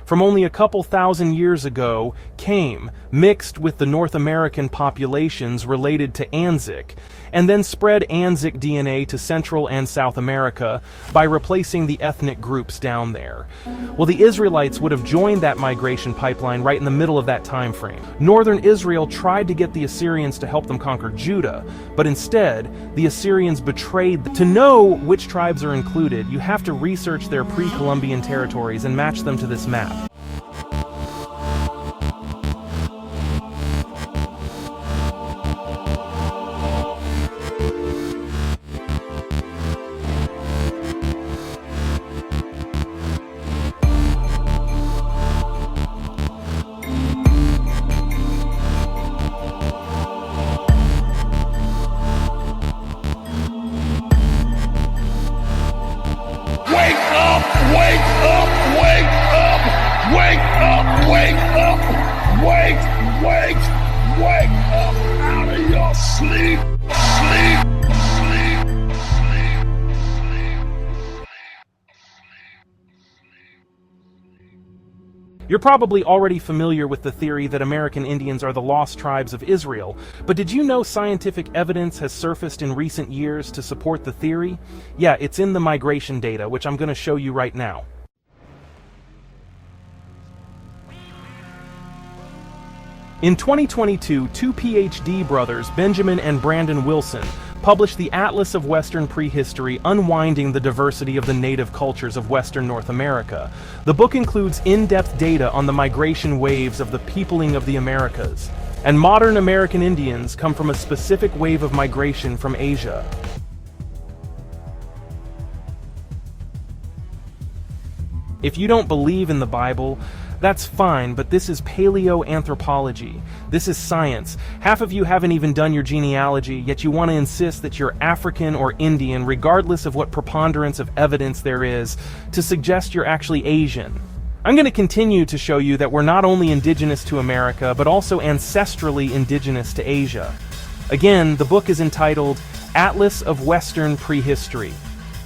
from only a couple thousand years ago came, mixed with the North American populations related to Anzick, and then spread Anzick DNA to Central and South America by replacing the ethnic groups down there. Well, the Israelites would have joined that migration pipeline right in the middle of that time frame. Northern Israel tried to get the Assyrians to help them conquer Judah, but instead, the Assyrians betrayed them. To know which tribes are included, you have to research their pre-Columbian territories and match them to this map. Wake up out of your sleep. You're probably already familiar with the theory that American Indians are the lost tribes of Israel, but did you know scientific evidence has surfaced in recent years to support the theory? Yeah, it's in the migration data, which I'm going to show you right now. In 2022, two PhD brothers, Benjamin and Brandon Wilson, published the Atlas of Western Prehistory, Unwinding the Diversity of the Native Cultures of Western North America. The book includes in-depth data on the migration waves of the peopling of the Americas, and modern American Indians come from a specific wave of migration from Asia. If you don't believe in the Bible, that's fine, but this is paleoanthropology. This is science. Half of you haven't even done your genealogy, yet you want to insist that you're African or Indian, regardless of what preponderance of evidence there is to suggest you're actually Asian. I'm going to continue to show you that we're not only indigenous to America, but also ancestrally indigenous to Asia. Again, the book is entitled Atlas of Western Prehistory,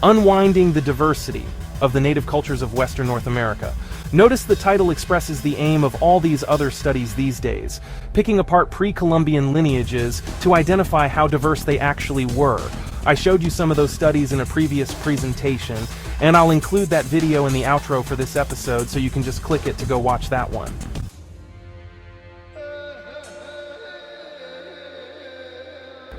Unwinding the Diversity of the Native Cultures of Western North America. Notice the title expresses the aim of all these other studies these days, picking apart pre-Columbian lineages to identify how diverse they actually were. I showed you some of those studies in a previous presentation, and I'll include that video in the outro for this episode so you can just click it to go watch that one.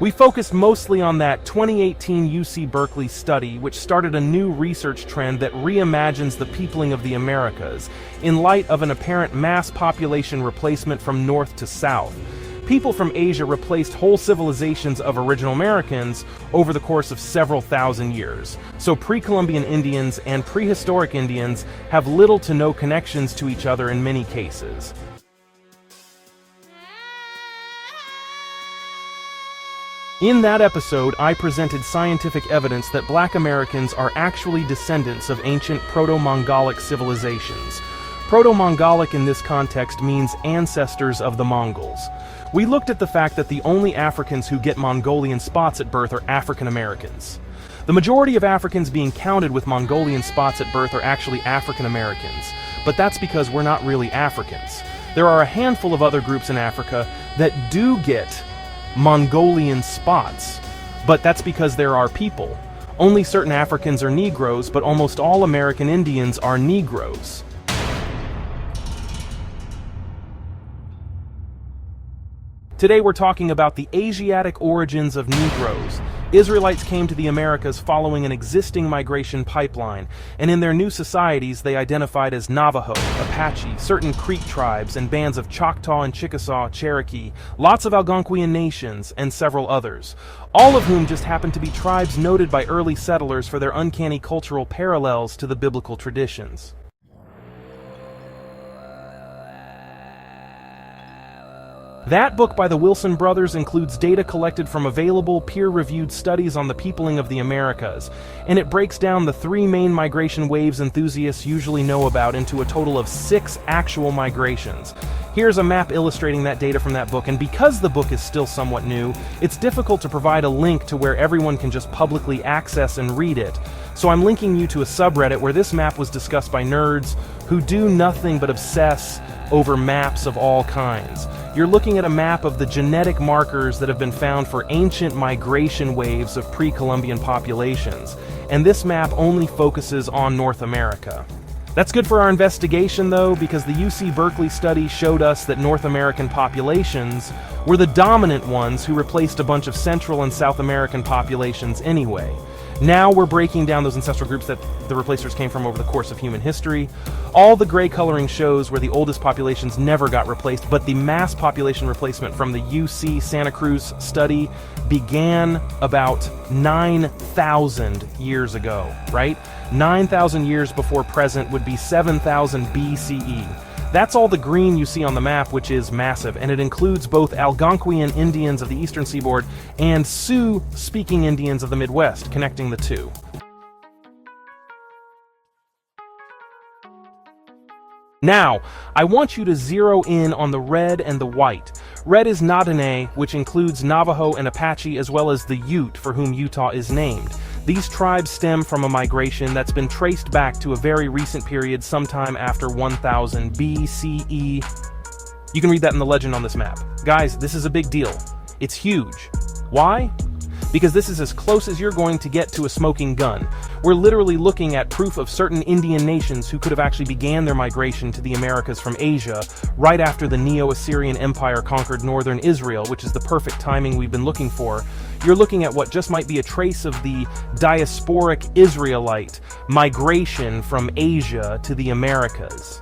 We focused mostly on that 2018 UC Berkeley study, which started a new research trend that reimagines the peopling of the Americas in light of an apparent mass population replacement from north to south. People from Asia replaced whole civilizations of original Americans over the course of several thousand years. So pre-Columbian Indians and prehistoric Indians have little to no connections to each other in many cases. In that episode, I presented scientific evidence that Black Americans are actually descendants of ancient Proto-Mongolic civilizations. Proto-Mongolic in this context means ancestors of the Mongols. We looked at the fact that the only Africans who get Mongolian spots at birth are African Americans. The majority of Africans being counted with Mongolian spots at birth are actually African Americans, but that's because we're not really Africans. There are a handful of other groups in Africa that do get Mongolian spots, but that's because there are people. Only certain Africans are Negroes, but almost all American Indians are Negroes. Today we're talking about the Asiatic origins of Negroes. Israelites came to the Americas following an existing migration pipeline, and in their new societies they identified as Navajo, Apache, certain Creek tribes, and bands of Choctaw and Chickasaw, Cherokee, lots of Algonquian nations, and several others, all of whom just happen to be tribes noted by early settlers for their uncanny cultural parallels to the biblical traditions. That book by the Wilson brothers includes data collected from available peer-reviewed studies on the peopling of the Americas, and it breaks down the 3 main migration waves enthusiasts usually know about into a total of 6 actual migrations. Here's a map illustrating that data from that book, and because the book is still somewhat new, it's difficult to provide a link to where everyone can just publicly access and read it. So I'm linking you to a subreddit where this map was discussed by nerds who do nothing but obsess over maps of all kinds. You're looking at a map of the genetic markers that have been found for ancient migration waves of pre-Columbian populations, and this map only focuses on North America. That's good for our investigation, though, because the UC Berkeley study showed us that North American populations were the dominant ones who replaced a bunch of Central and South American populations anyway. Now we're breaking down those ancestral groups that the replacers came from over the course of human history. All the gray coloring shows where the oldest populations never got replaced, but the mass population replacement from the UC Santa Cruz study began about 9,000 years ago, right? 9,000 years before present would be 7,000 BCE. That's all the green you see on the map, which is massive, and it includes both Algonquian Indians of the eastern seaboard and Sioux-speaking Indians of the Midwest, connecting the two. Now, I want you to zero in on the red and the white. Red is Na-Diné, which includes Navajo and Apache, as well as the Ute, for whom Utah is named. These tribes stem from a migration that's been traced back to a very recent period sometime after 1000 BCE. You can read that in the legend on this map. Guys, this is a big deal. It's huge. Why? Because this is as close as you're going to get to a smoking gun. We're literally looking at proof of certain Indian nations who could have actually began their migration to the Americas from Asia right after the Neo-Assyrian Empire conquered northern Israel, which is the perfect timing we've been looking for. You're looking at what just might be a trace of the diasporic Israelite migration from Asia to the Americas.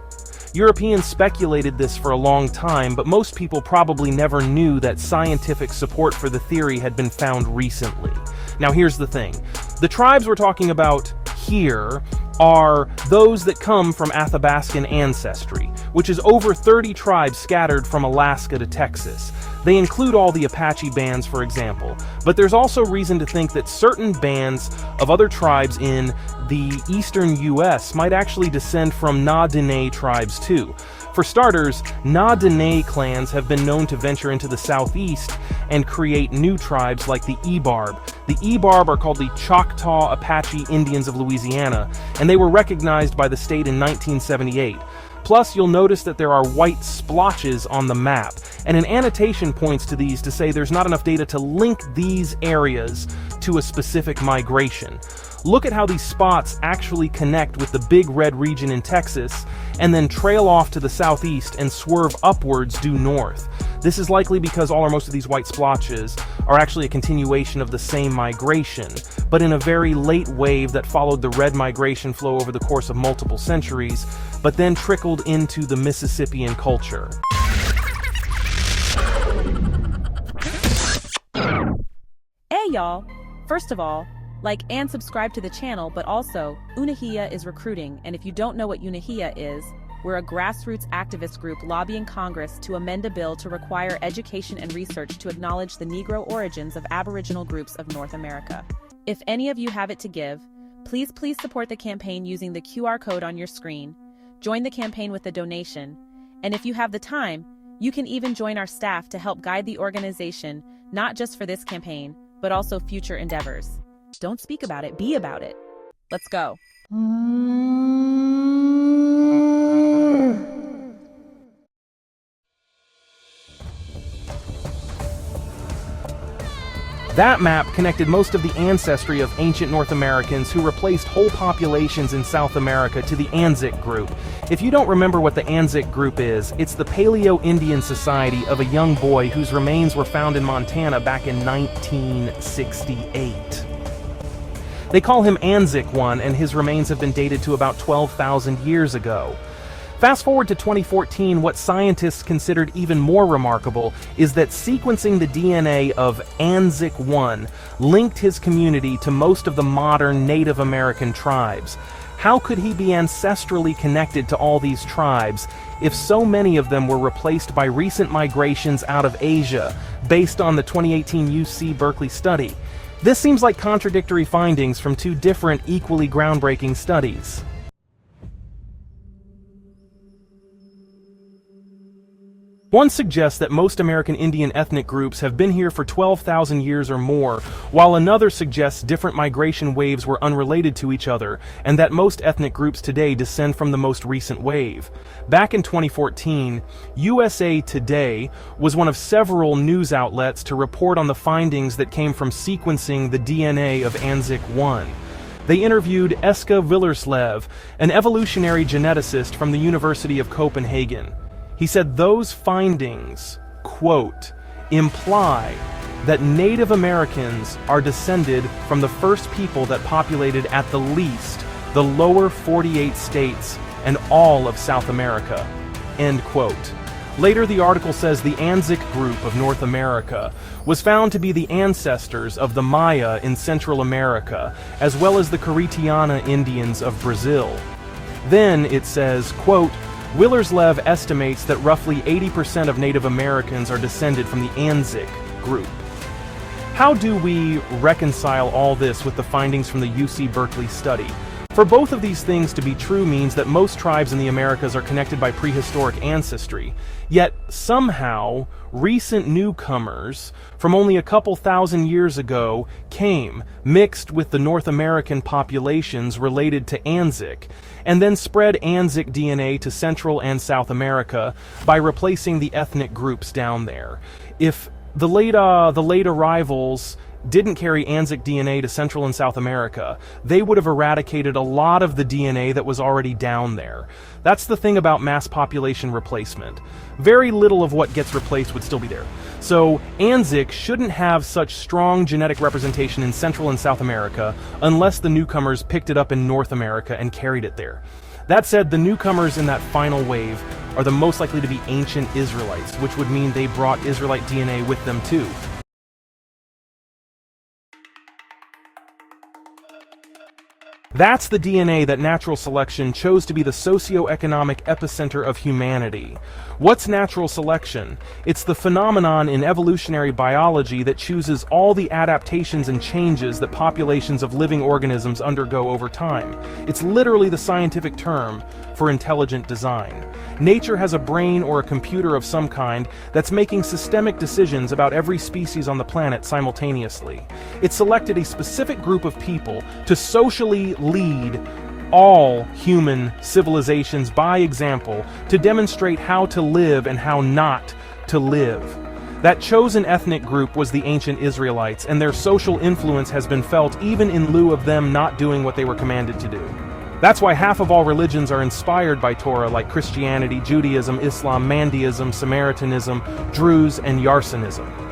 Europeans speculated this for a long time, but most people probably never knew that scientific support for the theory had been found recently. Now here's the thing. The tribes we're talking about here are those that come from Athabascan ancestry, which is over 30 tribes scattered from Alaska to Texas. They include all the Apache bands, for example, but there's also reason to think that certain bands of other tribes in the eastern US might actually descend from Na-Diné tribes too. For starters, Na-Diné clans have been known to venture into the southeast and create new tribes like the Ebarb. The Ebarb are called the Choctaw Apache Indians of Louisiana, and they were recognized by the state in 1978. Plus, you'll notice that there are white splotches on the map, and an annotation points to these to say there's not enough data to link these areas to a specific migration. Look at how these spots actually connect with the big red region in Texas, and then trail off to the southeast and swerve upwards due north. This is likely because all or most of these white splotches are actually a continuation of the same migration, but in a very late wave that followed the red migration flow over the course of multiple centuries, but then trickled into the Mississippian culture. Hey y'all! First of all, like and subscribe to the channel, but also, Unahia is recruiting, and if you don't know what Unahia is, we're a grassroots activist group lobbying Congress to amend a bill to require education and research to acknowledge the Negro origins of Aboriginal groups of North America. If any of you have it to give, please support the campaign using the QR code on your screen, join the campaign with a donation, and if you have the time, you can even join our staff to help guide the organization, not just for this campaign, but also future endeavors. Don't speak about it, be about it. Let's go. That map connected most of the ancestry of ancient North Americans who replaced whole populations in South America to the Anzick group. If you don't remember what the Anzick group is, it's the Paleo-Indian society of a young boy whose remains were found in Montana back in 1968. They call him Anzick I, and his remains have been dated to about 12,000 years ago. Fast forward to 2014, what scientists considered even more remarkable is that sequencing the DNA of Anzick I linked his community to most of the modern Native American tribes. How could he be ancestrally connected to all these tribes if so many of them were replaced by recent migrations out of Asia, based on the 2018 UC Berkeley study? This seems like contradictory findings from two different, equally groundbreaking studies. One suggests that most American Indian ethnic groups have been here for 12,000 years or more, while another suggests different migration waves were unrelated to each other, and that most ethnic groups today descend from the most recent wave. Back in 2014, USA Today was one of several news outlets to report on the findings that came from sequencing the DNA of Anzick 1. They interviewed Eske Willerslev, an evolutionary geneticist from the University of Copenhagen. He said those findings, quote, imply that Native Americans are descended from the first people that populated at the least the lower 48 states and all of South America, end quote. Later, the article says the Anzick group of North America was found to be the ancestors of the Maya in Central America, as well as the Caritiana Indians of Brazil. Then it says, quote, Willerslev estimates that roughly 80% of Native Americans are descended from the Anzick group. How do we reconcile all this with the findings from the UC Berkeley study? For both of these things to be true means that most tribes in the Americas are connected by prehistoric ancestry. Yet, somehow, recent newcomers from only a couple thousand years ago came, mixed with the North American populations related to Anzick, and then spread Anzick DNA to Central and South America by replacing the ethnic groups down there. If the late arrivals didn't carry Anzick DNA to Central and South America, they would have eradicated a lot of the DNA that was already down there. That's the thing about mass population replacement. Very little of what gets replaced would still be there. So Anzick shouldn't have such strong genetic representation in Central and South America unless the newcomers picked it up in North America and carried it there. That said, the newcomers in that final wave are the most likely to be ancient Israelites, which would mean they brought Israelite DNA with them too. That's the DNA that natural selection chose to be the socio-economic epicenter of humanity. What's natural selection? It's the phenomenon in evolutionary biology that chooses all the adaptations and changes that populations of living organisms undergo over time. It's literally the scientific term for intelligent design. Nature has a brain or a computer of some kind that's making systemic decisions about every species on the planet simultaneously. It selected a specific group of people to socially lead all human civilizations by example to demonstrate how to live and how not to live. That chosen ethnic group was the ancient Israelites, and their social influence has been felt even in lieu of them not doing what they were commanded to do. That's why half of all religions are inspired by Torah, like Christianity, Judaism, Islam, Mandeism, Samaritanism, Druze, and Yarsanism.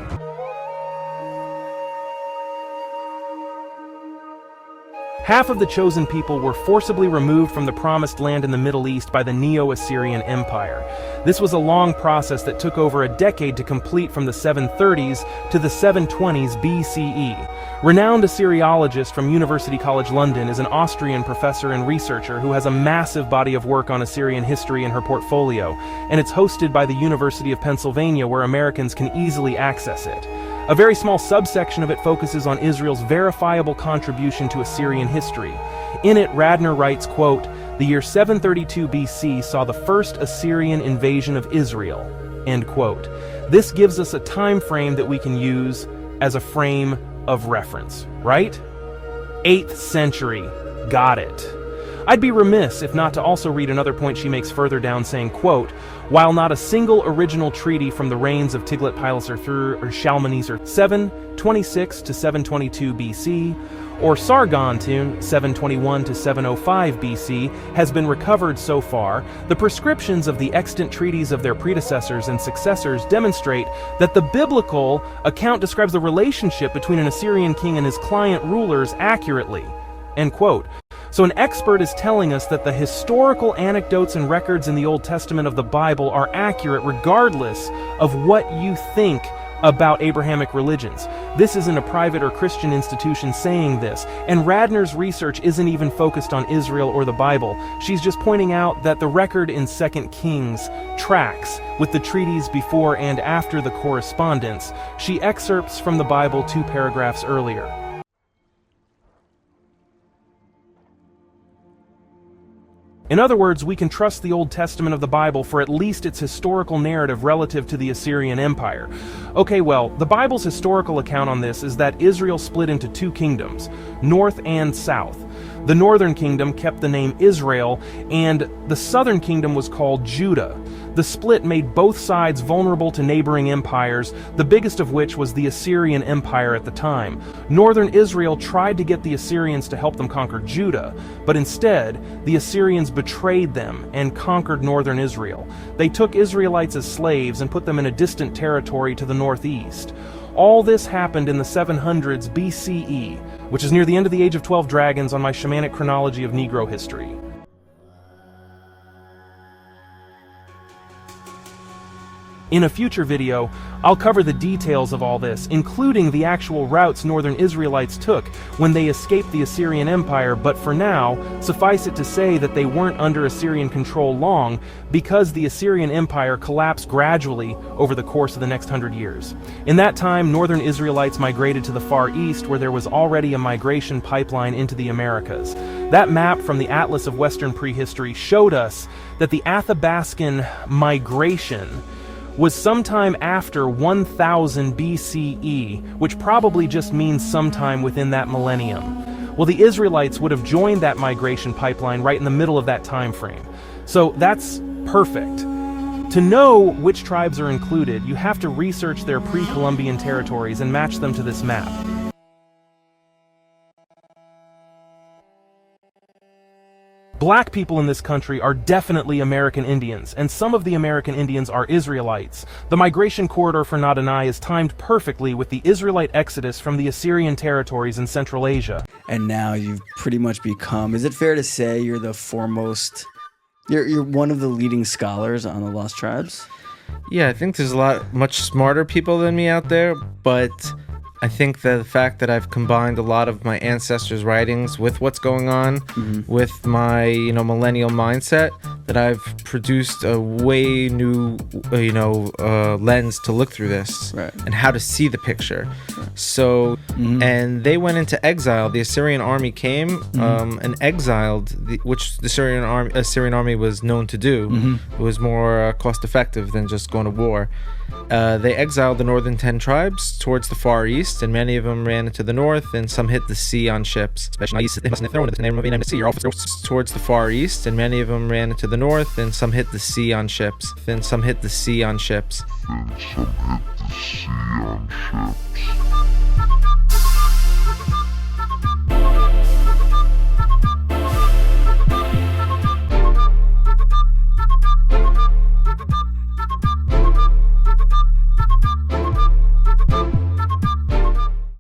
Half of the chosen people were forcibly removed from the promised land in the Middle East by the Neo-Assyrian Empire. This was a long process that took over a decade to complete, from the 730s to the 720s BCE. Renowned Assyriologist from University College London is an Austrian professor and researcher who has a massive body of work on Assyrian history in her portfolio, and it's hosted by the University of Pennsylvania, where Americans can easily access it. A very small subsection of it focuses on Israel's verifiable contribution to Assyrian history. In it, Radner writes, quote, "The year 732 BC saw the first Assyrian invasion of Israel," end quote. This gives us a time frame that we can use as a frame of reference, right? 8th century. Got it. I'd be remiss if not to also read another point she makes further down, saying, quote, "While not a single original treaty from the reigns of Tiglath-Pileser III or Shalmaneser 726 to 722 BC, or Sargon II 721 to 705 BC has been recovered so far, the prescriptions of the extant treaties of their predecessors and successors demonstrate that the biblical account describes the relationship between an Assyrian king and his client rulers accurately," end quote. So an expert is telling us that the historical anecdotes and records in the Old Testament of the Bible are accurate regardless of what you think about Abrahamic religions. This isn't a private or Christian institution saying this, and Radner's research isn't even focused on Israel or the Bible. She's just pointing out that the record in 2 Kings tracks with the treaties before and after the correspondence. She excerpts from the Bible 2 paragraphs earlier. In other words, we can trust the Old Testament of the Bible for at least its historical narrative relative to the Assyrian Empire. Okay, well, the Bible's historical account on this is that Israel split into 2 kingdoms, north and south. The northern kingdom kept the name Israel, and the southern kingdom was called Judah. The split made both sides vulnerable to neighboring empires, the biggest of which was the Assyrian Empire at the time. Northern Israel tried to get the Assyrians to help them conquer Judah, but instead, the Assyrians betrayed them and conquered northern Israel. They took Israelites as slaves and put them in a distant territory to the northeast. All this happened in the 700s BCE, which is near the end of the Age of 12 Dragons on my shamanic chronology of Negro history. In a future video, I'll cover the details of all this, including the actual routes northern Israelites took when they escaped the Assyrian Empire, but for now, suffice it to say that they weren't under Assyrian control long because the Assyrian Empire collapsed gradually over the course of the next 100 years. In that time, northern Israelites migrated to the Far East, where there was already a migration pipeline into the Americas. That map from the Atlas of Western Prehistory showed us that the Athabascan migration was sometime after 1000 BCE, which probably just means sometime within that millennium. Well, the Israelites would have joined that migration pipeline right in the middle of that time frame. So that's perfect. To know which tribes are included, you have to research their pre-Columbian territories and match them to this map. Black people in this country are definitely American Indians, and some of the American Indians are Israelites. The migration corridor for Na-Diné is timed perfectly with the Israelite exodus from the Assyrian territories in Central Asia. And now you've pretty much become, is it fair to say you're the foremost, you're one of the leading scholars on the Lost Tribes? Yeah, I think there's much smarter people than me out there, but I think that the fact that I've combined a lot of my ancestors' writings with what's going on, with my, millennial mindset, that I've produced a way new, lens to look through this, right, and how to see the picture. So, and they went into exile. The Assyrian army came and exiled, which the Assyrian army was known to do. It was more cost-effective than just going to war. They exiled the northern 10 tribes towards the Far East, and many of them ran into the north, and some hit the sea on ships. Especially towards the Far East, and many of them ran into the north, and some hit the sea on ships. Then some hit the sea on ships.